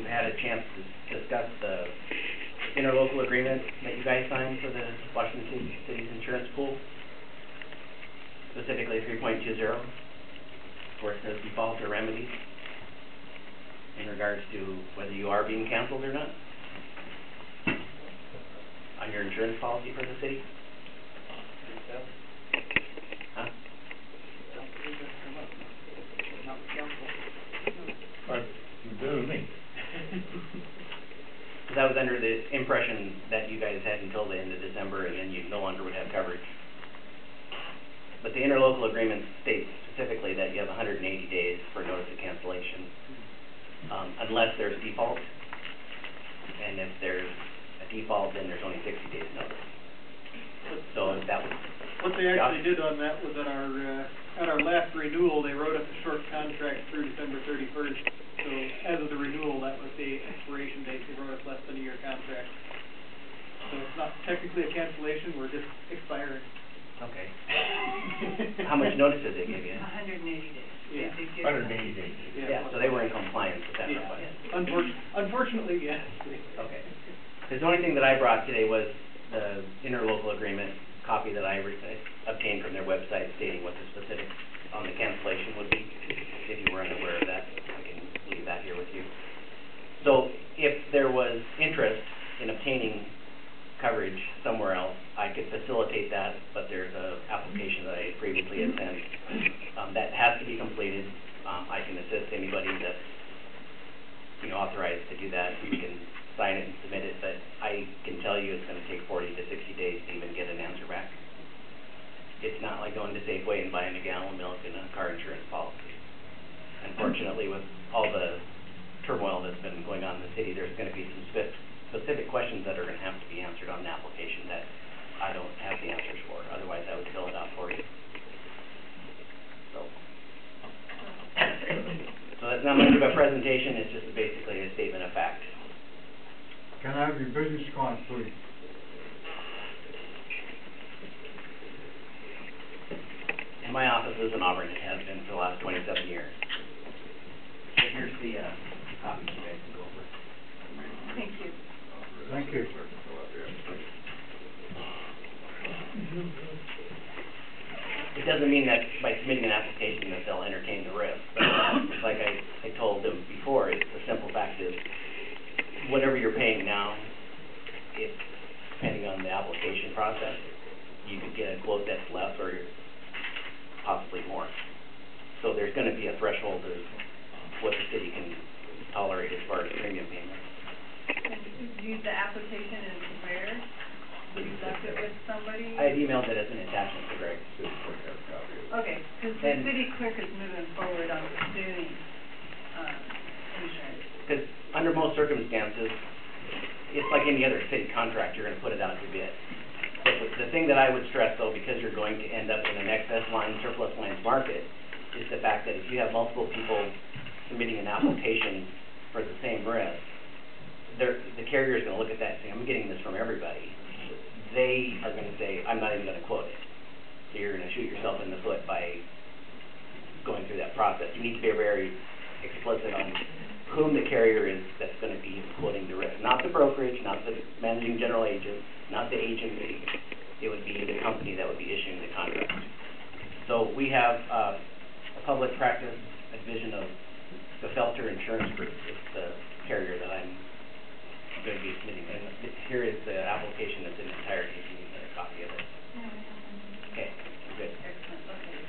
had a chance to discuss the interlocal agreement that you guys signed for the Washington City's insurance pool, specifically 3.20, where it says default or remedies, in regards to whether you are being canceled or not on your insurance policy for the city? Huh? Because I was under the impression that you guys had until the end of December and then you no longer would have coverage. But the interlocal agreement states specifically that you have 180 days for notice of cancellation, unless there's default. And if there's a default, then there's only 60 days notice. So that was what they actually did on that was at our last renewal, they wrote up a short contract through December 31st. So as of the renewal, that was the expiration date. They wrote up less than a year contract. So it's not technically a cancellation. We're just expiring. okay. How much notice did they give you? 180 days. Yeah. 180 days. Yeah. So they were in compliance with that request. Yeah. Unfortunately, yes. Okay. Because the only thing that I brought today was the interlocal agreement copy that I obtained from their website stating what the specifics on the cancellation would be. If you were unaware of that, I can leave that here with you. So if there was interest in obtaining coverage somewhere else, I could facilitate that, but there's an application that I previously had sent that has to be completed. I can assist anybody that's authorized to do that. You can sign it and submit it, but I can tell you it's going to take 40 to 60 days to even get an answer back. It's not like going to Safeway and buying a gallon of milk and a car insurance policy. Unfortunately, with all the turmoil that's been going on in the city, there's going to be some specific questions that are going to have to be answered on the application that I don't have the answers for. Otherwise, I would fill it out for you. So that's not much of a presentation. It's just basically a statement of fact. Can I have your business card, please? And my office is in Auburn. It has been for the last 27 years. So here's the copy you guys can go over. Thank you. Thank you. It doesn't mean that by submitting an application that they'll entertain the risk. But like I told them before, it's the simple fact is whatever you're paying now, if depending on the application process, you could get a quote that's less or possibly more. So there's going to be a threshold of what the city can tolerate as far as premium payments. And the application is where? You left it with somebody? I had emailed it as an attachment to Greg. Okay, because the city clerk is moving forward on doing insurance. Because under most circumstances, it's like any other city contract, you're going to put it out to bid. But the thing that I would stress, though, because you're going to end up in an excess line, surplus lines market, is the fact that if you have multiple people submitting an application for the same risk, the carrier is going to look at that and say, I'm getting this from everybody. They are going to say, I'm not even going to quote it. So you're going to shoot yourself in the foot by going through that process. You need to be very explicit on whom the carrier is that's going to be quoting the risk. Not the brokerage, not the managing general agent, not the agency. It would be the company that would be issuing the contract. So we have a public practice division of the Felter Insurance Group. It's the carrier that I'm going to be submitting. And here is the application that's in entirety if you need a copy of it. Okay, good. Excellent, okay.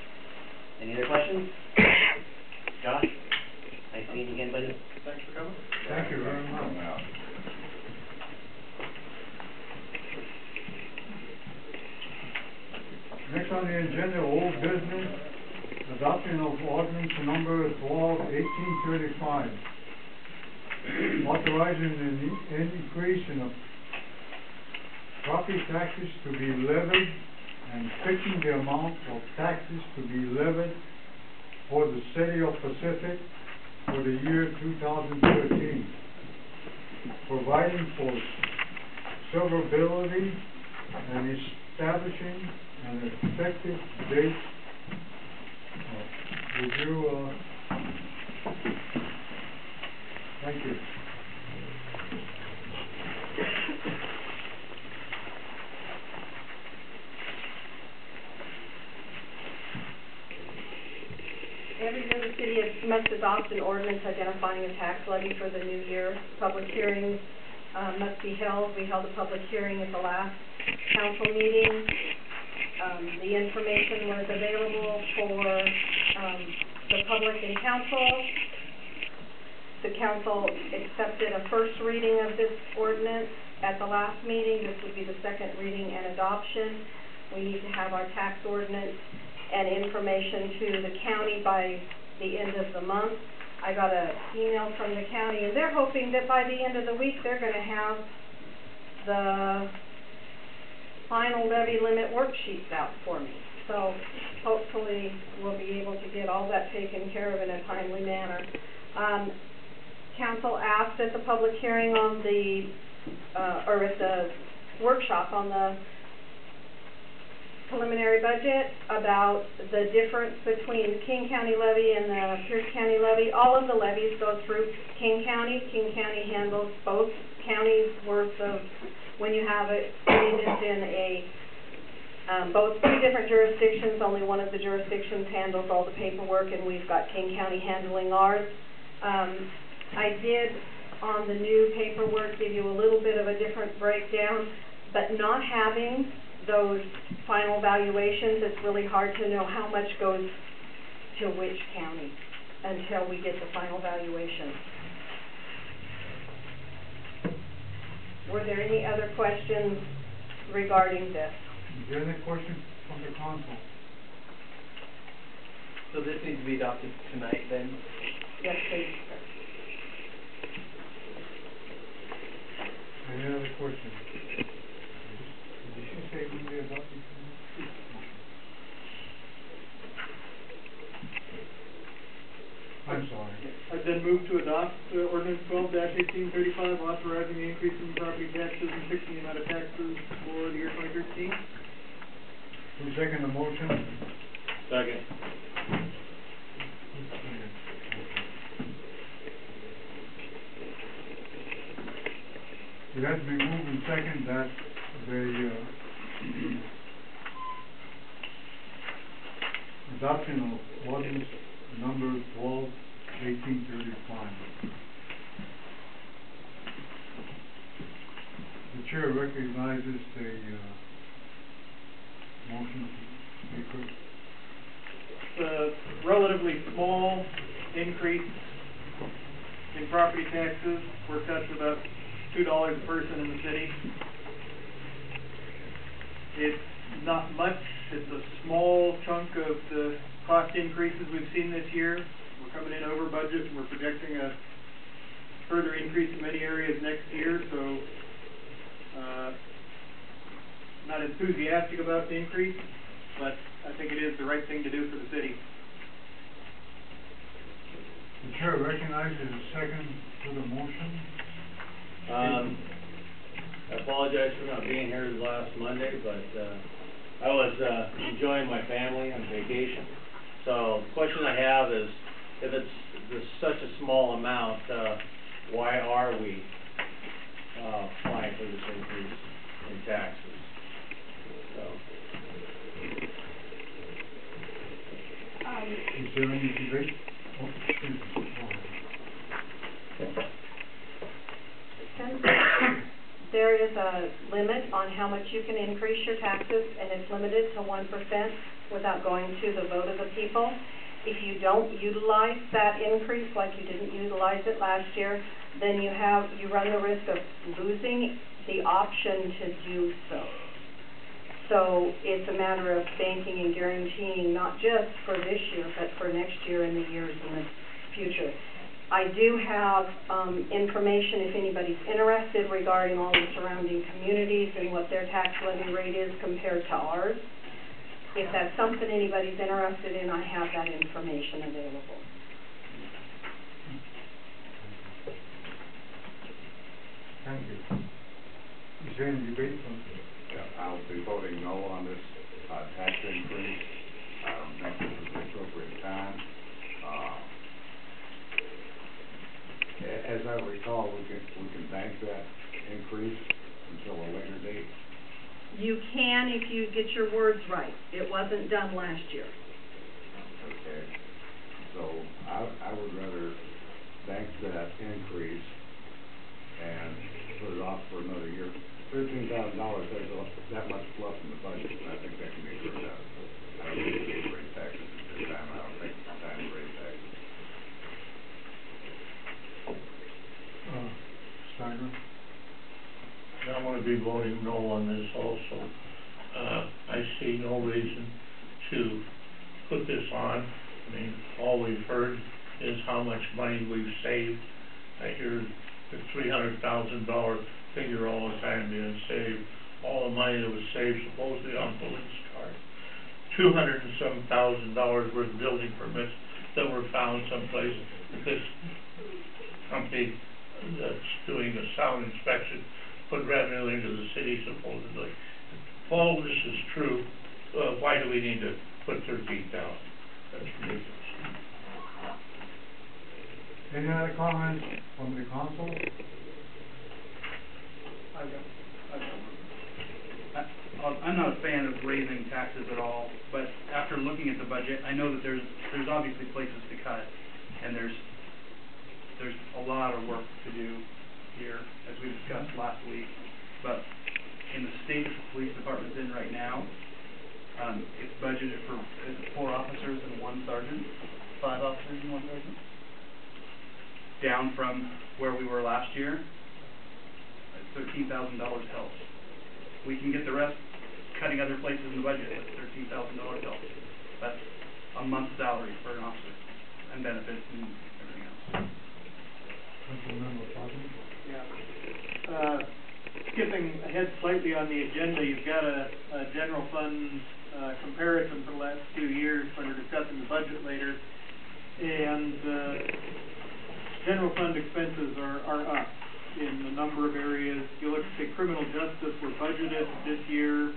Any other questions? Josh? Nice seeing you again, buddy. Thanks for coming. Thank you very much. Next on the agenda, old business, adoption of ordinance number 12/1835, authorizing the increase of property taxes to be levied and fixing the amount of taxes to be levied for the city of Pacific for the year 2013, providing for severability and establishing an effective date. Would you, thank you. must adopt an ordinance identifying a tax levy for the new year. Public hearings must be held. We held a public hearing at the last council meeting. The information was available for the public and council. The council accepted a first reading of this ordinance at the last meeting. This would be the second reading and adoption. We need to have our tax ordinance and information to the county by the end of the month. I got an email from the county, and they're hoping that by the end of the week, they're going to have the final levy limit worksheets out for me. So hopefully we'll be able to get all that taken care of in a timely manner. Council asked at the public hearing on the, or at the workshop on the preliminary budget about the difference between the King County levy and the Pierce County levy. All of the levies go through King County. King County handles both counties' worth of, when you have it in a, both two different jurisdictions, only one of the jurisdictions handles all the paperwork, and we've got King County handling ours. I did, on the new paperwork, give you a little bit of a different breakdown, but not having those final valuations, it's really hard to know how much goes to which county until we get the final valuation. Were there any other questions regarding this? Is there any questions from the council? So this needs to be adopted tonight then? Yes, please. Any other questions? Did she say when we adopted tonight? I'm sorry. I've then moved to adopt ordinance 12-1835, authorizing the increase in property taxes and fixing the amount of taxes for the year 2013. Who second the motion? Second. It has been moved and second that the adoption of ordinance number 12-1835. The chair recognizes the motion to be heard. The relatively small increase in property taxes works out to about $2 a person in the city. It's not much. It's a small chunk of the cost increases we've seen this year. We're coming in over budget, and we're projecting a further increase in many areas next year, so not enthusiastic about the increase, but I think it is the right thing to do for the city. The chair recognizes a second to the motion. I apologize for not being here last Monday, but I was enjoying my family on vacation. So the question I have is, if it's such a small amount, why are we applying for this increase in taxes? So. Is there any debate? Oh, excuse me. Since there is a limit on how much you can increase your taxes, and it's limited to 1% without going to the vote of the people. If you don't utilize that increase like you didn't utilize it last year, then you run the risk of losing the option to do so. So it's a matter of banking and guaranteeing not just for this year, but for next year and the years in the future. I do have information if anybody's interested regarding all the surrounding communities and what their tax levy rate is compared to ours. If that's something anybody's interested in, I have that information available. Thank you. Is there any debate on this? Yeah, I'll be voting no on this tax increase. I don't think this is the appropriate time. As I recall, we can bank that increase until a later date. You can if you get your words right. It wasn't done last year. Okay. So So I would rather bank that increase and put it off for another year. $13,000 has that much fluff in the budget, and I think that can be worked out. I don't think we should raise taxes at this time. I don't think it's time to raise taxes. Steiner? I'm gonna be voting no on this also. I see no reason to put this on. I mean, all we've heard is how much money we've saved. I hear the $300,000 figure all the time being saved. All the money that was saved supposedly on police cars. $207,000 worth of building permits that were found someplace. This company that's doing a sound inspection put revenue into the city supposedly. If all this is true, why do we need to put 13,000? That's ridiculous. Any other comments from the council? I'm not a fan of raising taxes at all, but after looking at the budget, I know that there's obviously places to cut, and there's a lot of work to do here, as we discussed last week. But in the state the police department's in right now, it's budgeted for 4 officers and 1 sergeant, 5 officers and 1 sergeant, down from where we were last year. $13,000 helps. We can get the rest cutting other places in the budget, but $13,000 helps. That's a month's salary for an officer, and benefits and everything else. Councilmember Fountain? Yeah. Skipping ahead slightly on the agenda, you've got a general fund comparison for the last 2 years when we're discussing the budget later. And general fund expenses are up in a number of areas. If you look at, say, criminal justice, we're budgeted this year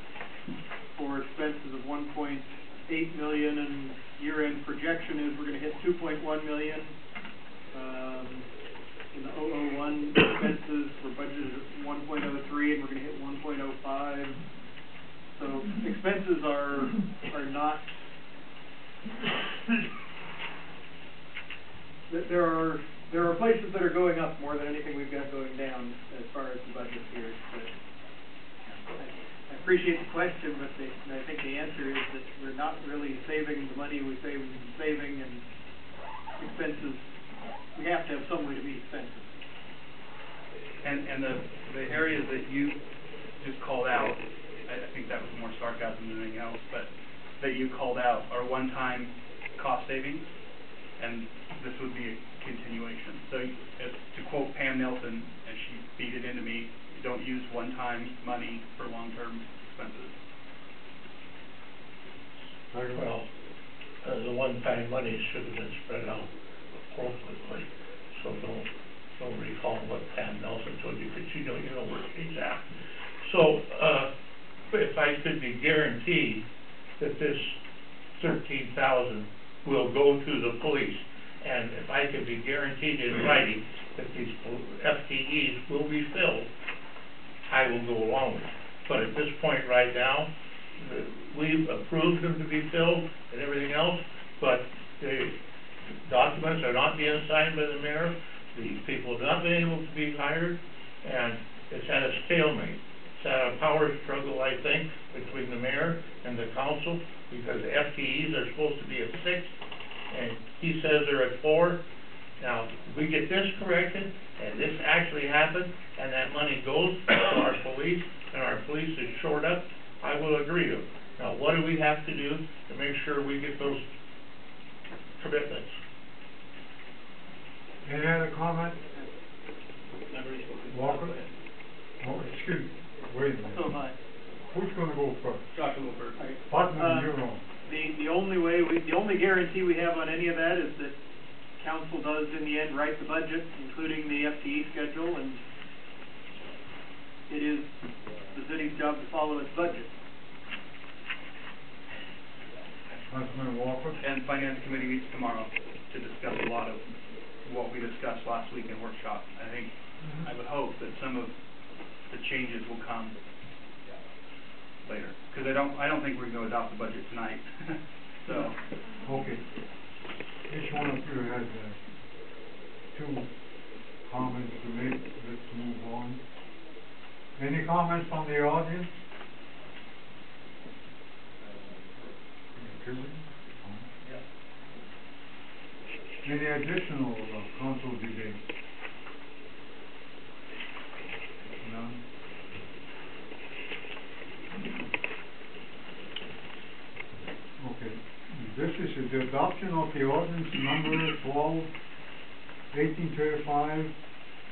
for expenses of $1.8 million, and year-end projection is we're going to hit $2.1 million. In the 001 expenses, we're budgeted at 1.03, and we're going to hit 1.05. So expenses are not. There are places that are going up more than anything we've got going down as far as the budget here. But I appreciate the question, but I think the answer is that we're not really saving the money we say we've been saving, and expenses, we have to have some way to meet expenses. And the areas that you just called out, I think that was more sarcasm than anything else, but that you called out are one-time cost savings, and this would be a continuation. So, to quote Pam Nelson, and she beat it into me, you don't use one-time money for long-term expenses. Well, the one-time money should have been spread out appropriately, so don't recall what Pam Nelson told you, but you know where she's at. So, if I could be guaranteed that this 13,000 will go to the police, and if I could be guaranteed in writing that these FTEs will be filled, I will go along with it. But at this point right now, we've approved them to be filled and everything else, but the documents are not being signed by the mayor. These people have not been able to be hired, and it's at a stalemate. It's at a power struggle, I think, between the mayor and the council, because the FTEs are supposed to be at 6, and he says they're at 4. Now, if we get this corrected, and this actually happened, and that money goes to our police, and our police is shored up, I will agree to it. Now, what do we have to do to make sure we get those commitments? Any other comment? Walker? Oh, excuse me, wait a minute. So am I. Who's gonna go first? Josh will go first. Putnam, you know. The only guarantee we have on any of that is that council does in the end write the budget, including the FTE schedule, and it is the city's job to follow its budget. Councilman Walker? And Finance Committee meets tomorrow to discuss a lot of what we discussed last week in workshop. I would hope that some of the changes will come later, because I don't think we're going to adopt the budget tonight. So. Okay. Each one of you had, two comments to make, let's move on. Any comments from the audience? Any additional, council debate? None? Okay, this is the adoption of the ordinance number 1835,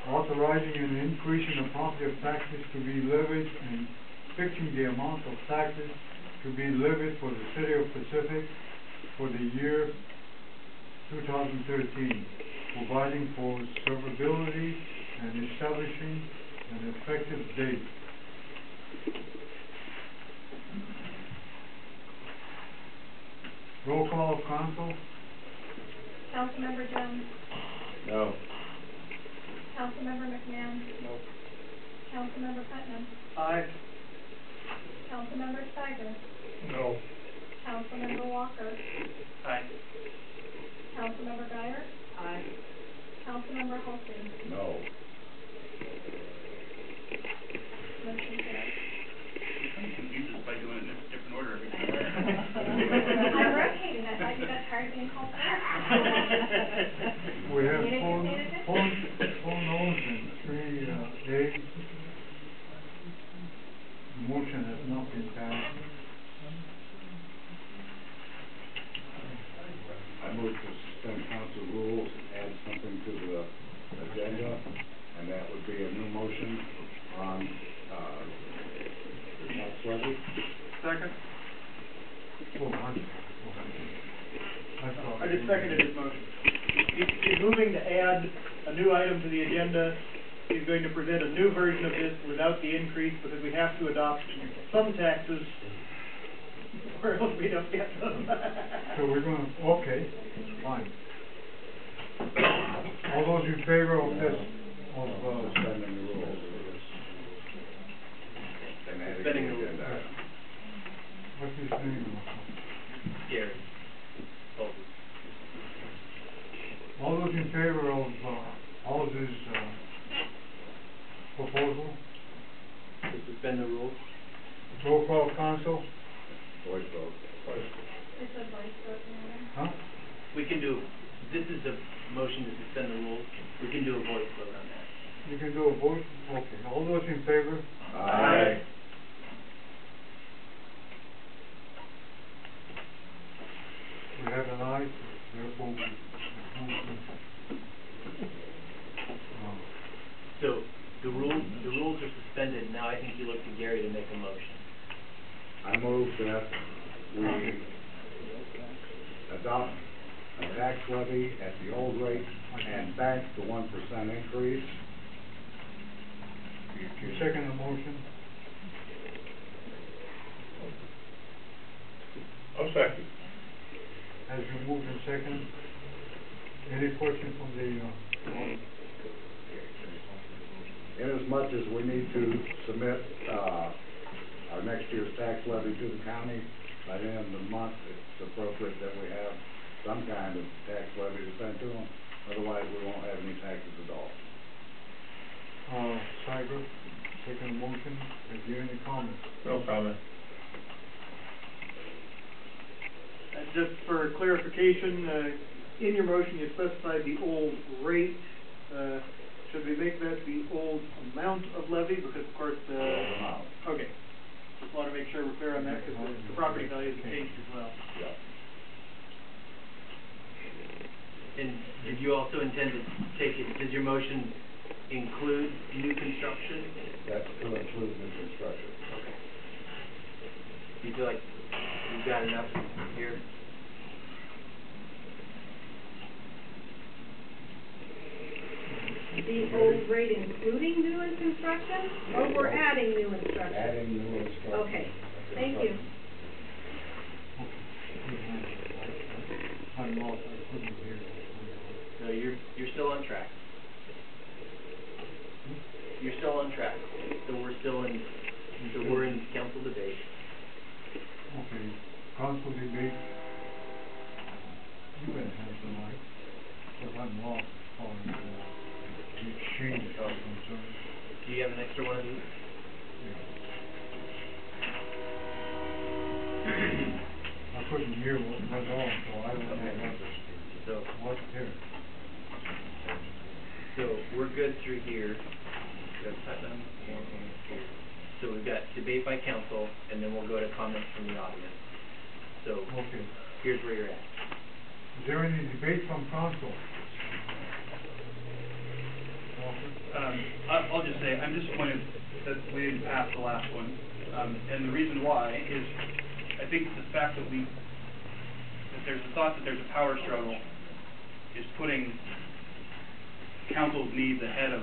authorizing an increase in the property of taxes to be levied and fixing the amount of taxes to be levied for the city of Pacific for the year 2013, providing for severability and establishing an effective date. Roll call of council. Councilmember Jones. No. Councilmember McMahon. No. Councilmember Putnam. Aye. Councilmember Steiger. No. Councilmember Walker. Aye. Councilmember Guyer. Aye. Councilmember Holton. No. Motion carries. You're trying to confuse us by doing it in a different order every time. I'm rotating, I thought you got tired of being called back. We have You didn't four pay attention? noes and three, ayes. The motion has not been passed. I move to suspend council rules, add something to the agenda, and that would be a new motion on, the tax levy. Second? I I just seconded his motion. He's moving to add a new item to the agenda. He's going to present a new version of this without the increase, because we have to adopt some taxes, or else we don't get them. So we're gonna, okay, fine. All those in favor of this, Suspending the rules. And adding Suspending the the rules. agenda item. what's his name? Gary. Both. All those in favor of, House's, proposal, To suspend the rules? roll call council, Voice vote. It's a voice vote now. huh? We can do, this is a motion to suspend the rules. We can do a voice vote on that. You can do a vote, okay, all those in favor? Aye. We have an aye, therefore we, So, the rules are suspended. Now I think you look to Gary to make a motion. I move that we adopt a tax levy at the old rate and bank the 1% increase. you second the motion? I'll second. Has been moved and second. Any question from the, audience? Inasmuch as we need to submit, our next year's tax levy to the county by the end of the month, it's appropriate that we have some kind of tax levy to send to them. Otherwise, we won't have any taxes at all. Steiger, second motion, have you any comments? No comment. And just for clarification, in your motion, you specified the old rate. Should we make that the old amount of levy? Because of course, Amount. okay. Just want to make sure we're clear on that, because the property values have changed as well. Yeah. And did you also intend to take it, does your motion include new construction? That's to include new construction. Okay. Do you feel like you've got enough here? The old rate including new and construction, or we're adding new construction? Adding new construction. Okay, thank you. I'm lost, I couldn't hear. No, you're still on track. You're still on track. So we're in council debate. Okay, council debate. You better have the mic, because I'm lost as far as the exchange is concerned. Do you have an extra one of these? I couldn't hear what was on, so I don't know So, what's here. so we're good through here. We have Putnam and here. So we've got debate by council, and then we'll go to comments from the audience. So, Okay. here's where you're at. Is there any debate from council? Walker? I'll just say, I'm disappointed that we didn't pass the last one. And the reason why is, I think the fact that there's a thought that there's a power struggle is putting council's needs ahead of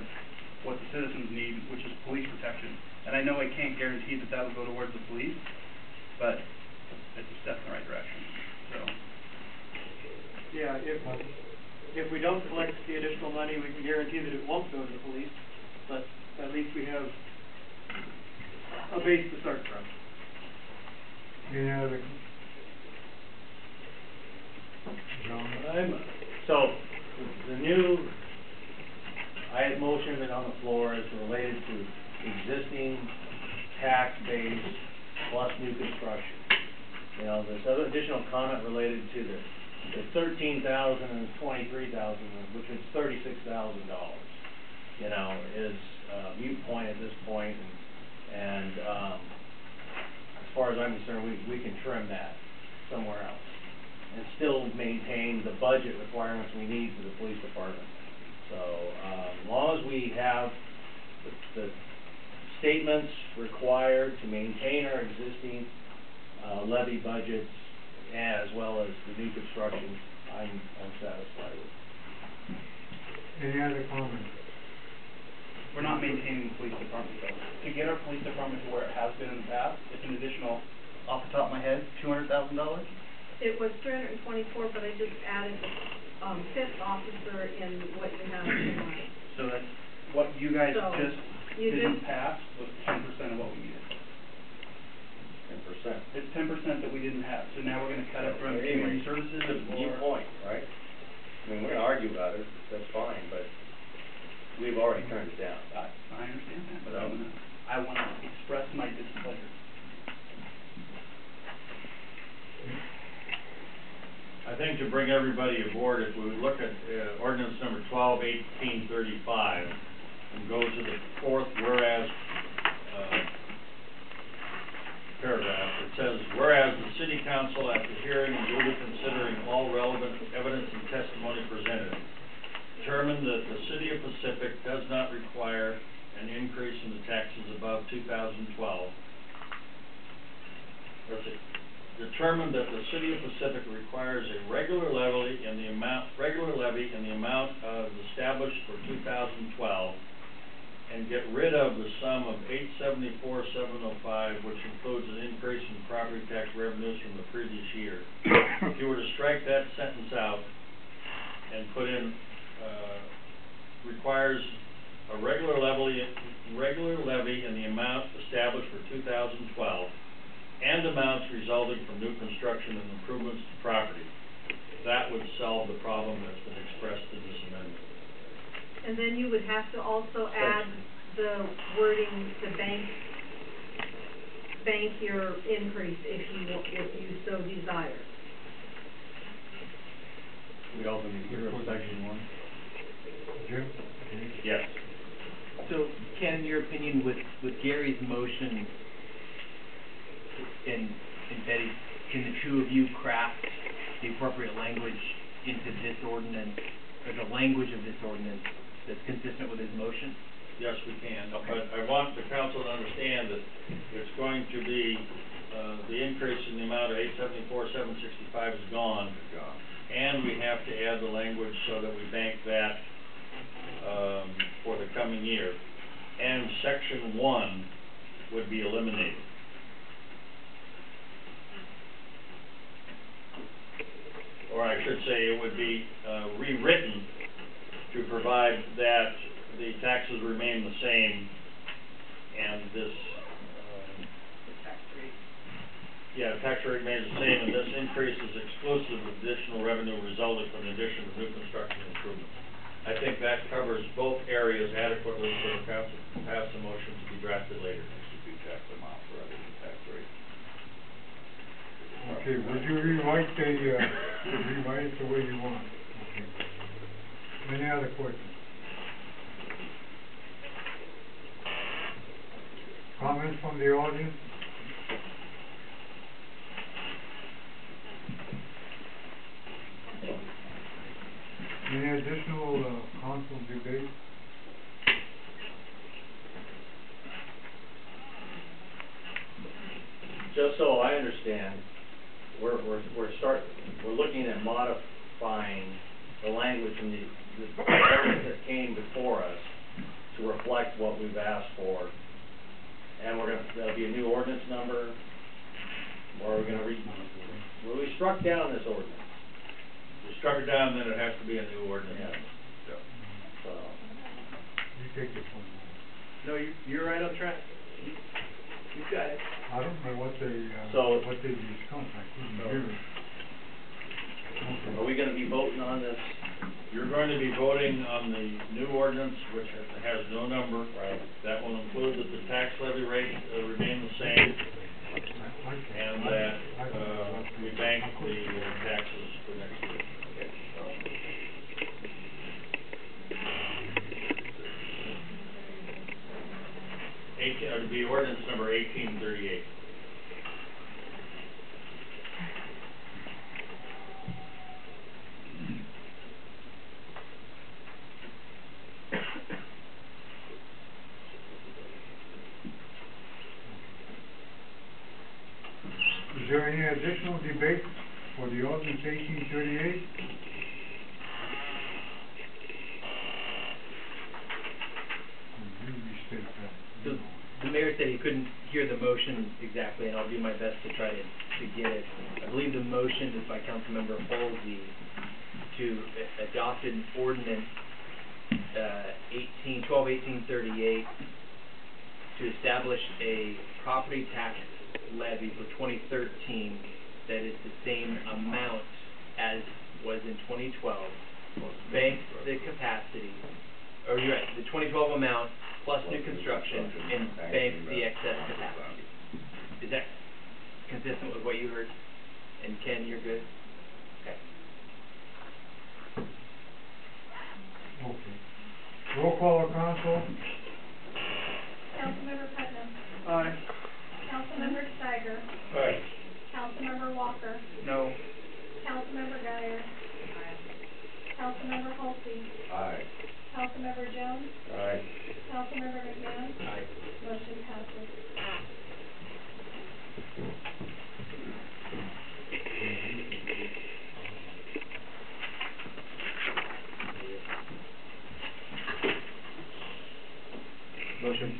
what the citizens need, which is police protection. And I know I can't guarantee that that'll go towards the police, but it's a step in the right direction, so. Yeah, if we don't collect the additional money, we can guarantee that it won't go to the police, but at least we have a base to start from. Any other? John? So, the new, I had motioned it on the floor as related to existing tax base plus new construction. You know, this other additional comment related to the $13,000 and $23,000, which is $36,000, you know, is a moot point at this point, and as far as I'm concerned, we can trim that somewhere else and still maintain the budget requirements we need for the police department. So, as long as we have the statements required to maintain our existing levy budgets, as well as the new construction, I'm satisfied with. Any other comments? We're not maintaining the police department though. To get our police department to where it has been in the past, it's an additional, off the top of my head, $200,000? It was 324, but I just added the, fifth officer in what you have in mind. So that's, what you guys So, just you didn't just- pass was 10% of what we needed. 10%. It's 10% that we didn't have, so now we're gonna cut it from community services It's a moot or. point, right? I mean, we're gonna argue about it, that's fine, but we've already turned it down. I understand that, but I wanna express my displeasure. I think to bring everybody aboard, if we would look at ordinance number 12-1835 and go to the fourth whereas paragraph, it says, whereas the city council, after hearing and duly considering all relevant evidence and testimony presented, determined that the city of Pacific does not require an increase in the taxes above 2012. Let's see. Determined that the city of Pacific requires a regular levy in the amount of established for 2012, and get rid of the sum of $874,705, which includes an increase in property tax revenues from the previous year. If you were to strike that sentence out and put in requires a regular levy in the amount established for 2012. And amounts resulting from new construction and improvements to property. That would solve the problem that's been expressed in this amendment. And then you would have to also add the wording to bank your increase if you so desire. We also need to hear section 1. Jim? Yes. So, Ken, in your opinion, with Gary's motion and Betty, can the two of you craft the appropriate language into this ordinance, or the language of this ordinance that's consistent with his motion? Yes, we can. Okay. But I want the council to understand that it's going to be, the increase in the amount of $874,765 is gone. And we have to add the language so that we bank that for the coming year. And section 1 would be eliminated. Or I should say it would be rewritten to provide that the taxes remain the same and this, The tax rate. Yeah, tax rate remains the same, and this increase is exclusive of additional revenue resulting from the addition of new construction improvements. I think that covers both areas adequately, so the council can pass a motion to be drafted later. It should be tax amount rather than tax rate. Okay, would you rewrite it the way you want? Okay. Any other questions? Comments from the audience? Any additional, council debate? Just so I understand, we're looking at modifying the language in the ordinance that came before us to reflect what we've asked for. And that'll be a new ordinance number, or we struck down this ordinance. We struck it down, then it has to be a new ordinance. Yeah. So, You take this one. No, you're right on track. You've got it. I don't know what they discussed, I couldn't hear it. are we gonna be voting on this? You're going to be voting on the new ordinance, which has no number. Right. That will include that the tax levy rate remain the same, and that, we bank the taxes for next year. Okay, so, It'll be ordinance number 1838. Is there any additional debate for the ordinance 1838? You restate that. So the mayor said he couldn't hear the motion exactly, and I'll do my best to try to get it. I believe the motion is by Councilmember Halsey to adopt an ordinance, 1838, to establish a property tax levy for 2013 that is the same amount as was in 2012, bank the capacity, or you're right, the 2012 amount plus new construction and bank the excess capacity. Is that consistent with what you heard? And Ken, you're good? Okay. Okay. Roll call, council. Councilmember Putnam. Aye. Councilmember Steiger. Right. Councilmember Walker. No. Councilmember Guyer. Councilmember Halsey. Aye. Councilmember Jones. Aye. Councilmember McMahon. Aye. Motion passes. Motion